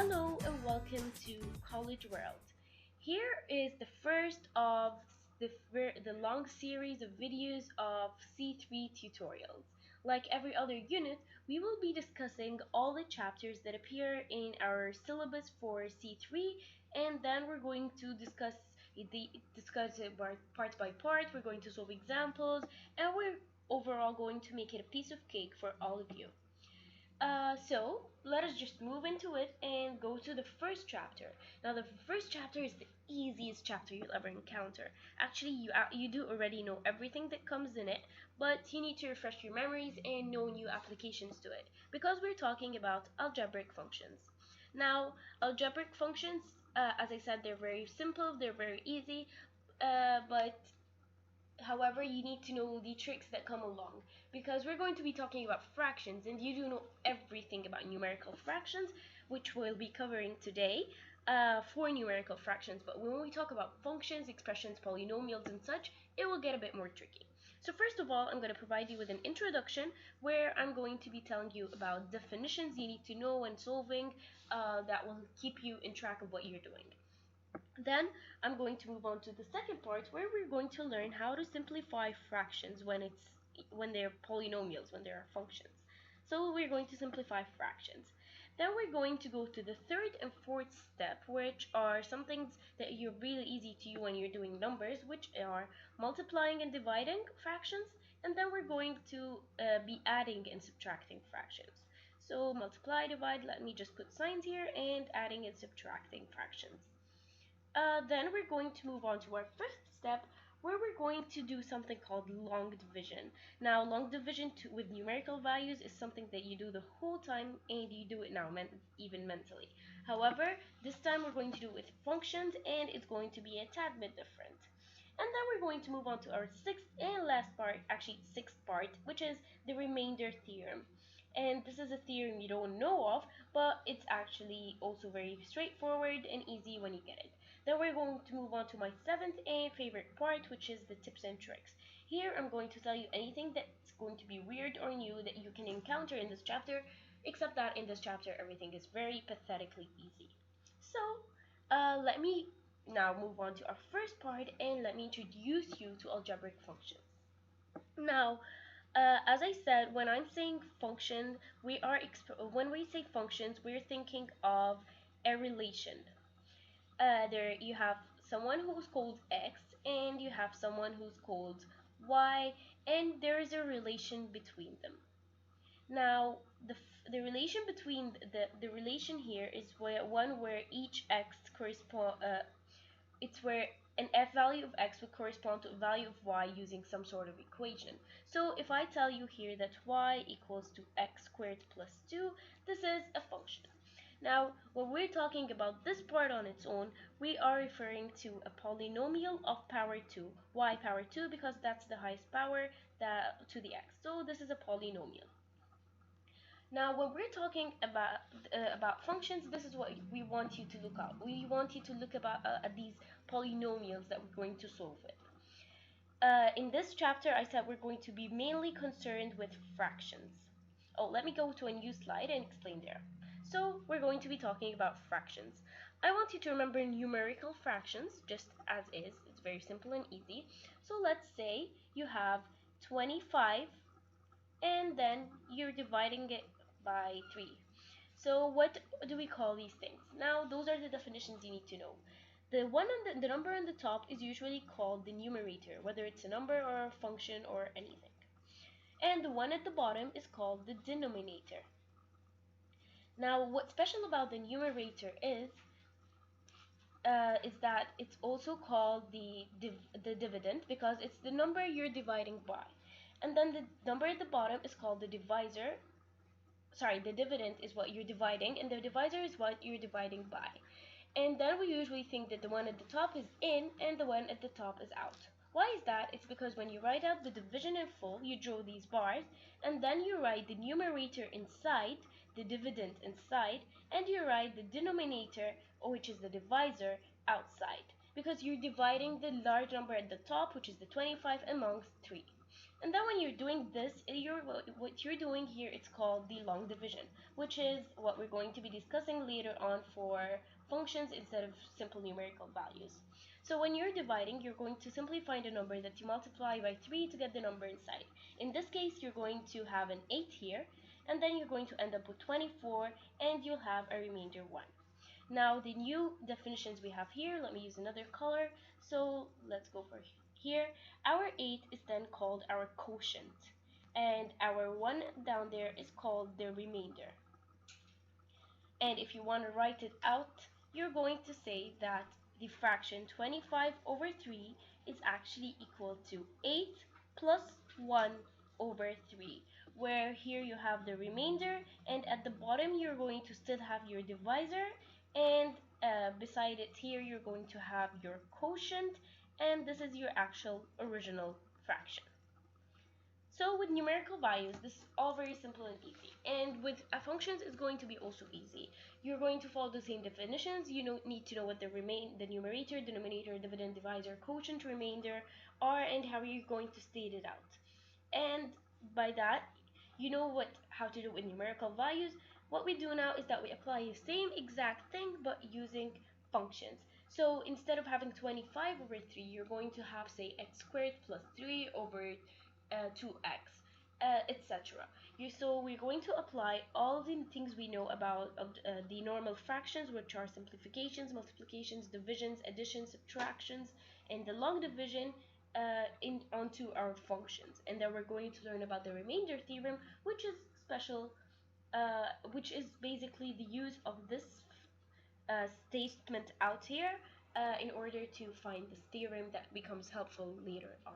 Hello and welcome to College World. Here is the first of the long series of videos of C3 tutorials. Like every other unit, we will be discussing all the chapters that appear in our syllabus for C3, and then we're going to discuss it part by part. We're going to solve examples, and we're overall going to make it a piece of cake for all of you. So let us just move into it and go to the first chapter. Now, the first chapter is the easiest chapter you'll ever encounter. Actually, you do already know everything that comes in it, but you need to refresh your memories and know new applications to it, because we're talking about algebraic functions. Now, algebraic functions, as I said, they're very simple, they're very easy, but however, you need to know the tricks that come along, because we're going to be talking about fractions, and you do know everything about numerical fractions, which we'll be covering today for numerical fractions. But when we talk about functions, expressions, polynomials, and such, it will get a bit more tricky. So first of all, I'm going to provide you with an introduction where I'm going to be telling you about definitions you need to know when solving that will keep you in track of what you're doing. Then I'm going to move on to the second part, where we're going to learn how to simplify fractions when they're polynomials, when they are functions. So we're going to simplify fractions. Then we're going to go to the third and fourth step, which are some things that are really easy to you when you're doing numbers, which are multiplying and dividing fractions. And then we're going to be adding and subtracting fractions. So multiply, divide, let me just put signs here, and adding and subtracting fractions. Then we're going to move on to our fifth step, where we're going to do something called long division. Now, long division with numerical values is something that you do the whole time, and you do it now even mentally. However, this time we're going to do it with functions, and it's going to be a tad bit different. And then we're going to move on to our sixth and last part, actually sixth part, which is the remainder theorem. And this is a theorem you don't know of, but it's actually also very straightforward and easy when you get it. Then we're going to move on to my seventh and favorite part, which is the tips and tricks. Here I'm going to tell you anything that's going to be weird or new that you can encounter in this chapter, except that in this chapter everything is very pathetically easy. So let me now move on to our first part, and let me introduce you to algebraic functions. Now, as I said, when I'm saying function, when we say functions, we're thinking of a relation. There you have someone who's called x, and you have someone who's called y, and there is a relation between them. Now, the relation between the relation here is where each x correspond. It's where an f value of x would correspond to a value of y using some sort of equation. So if I tell you here that y equals to x squared plus 2, this is a function. Now, when we're talking about this part on its own, we are referring to a polynomial of power 2, y power 2, because that's the highest power to the x. So this is a polynomial. Now, when we're talking about functions, this is what we want you to look at. We want you to look at these polynomials that we're going to solve with. In this chapter, I said we're going to be mainly concerned with fractions. Oh, let me go to a new slide and explain there. So we're going to be talking about fractions. I want you to remember numerical fractions just as is. It's very simple and easy. So let's say you have 25, and then you're dividing it by 3. So what do we call these things? Now, those are the definitions you need to know. The number on the top is usually called the numerator, whether it's a number or a function or anything. And the one at the bottom is called the denominator. Now, what's special about the numerator is that it's also called the dividend, because it's the number you're dividing by. And then the number at the bottom is called the divisor. Sorry, the dividend is what you're dividing, and the divisor is what you're dividing by. And then we usually think that the one at the top is in and the one at the top is out. Why is that? It's because when you write out the division in full, you draw these bars, and then you write the numerator inside, the dividend inside, and you write the denominator, which is the divisor, outside, because you're dividing the large number at the top, which is the 25, amongst 3. And then when you're doing this, what you're doing here, it's called the long division, which is what we're going to be discussing later on for functions instead of simple numerical values. So when you're dividing, you're going to simply find a number that you multiply by 3 to get the number inside. In this case, you're going to have an 8 here, and then you're going to end up with 24, and you'll have a remainder 1. Now the new definitions we have here, let me use another color. So let's go for here. Our 8 is then called our quotient, and our 1 down there is called the remainder. And if you want to write it out, you're going to say that the fraction 25 over 3 is actually equal to 8 plus 1 over 3, where here you have the remainder, and at the bottom you're going to still have your divisor, and beside it here you're going to have your quotient, and this is your actual original fraction. So with numerical values, this is all very simple and easy. And with functions, it's going to be also easy. You're going to follow the same definitions. You don't need to know what the numerator, denominator, dividend, divisor, quotient, remainder are, and how you're going to state it out. And by that, you know how to do with numerical values. What we do now is that we apply the same exact thing but using functions. So instead of having 25 over 3, you're going to have, say, x squared plus 3 over 2x, etc. So we're going to apply all the things we know about the normal fractions, which are simplifications, multiplications, divisions, additions, subtractions, and the long division onto our functions. And then we're going to learn about the remainder theorem, which is special, which is basically the use of this statement out here in order to find this theorem that becomes helpful later on.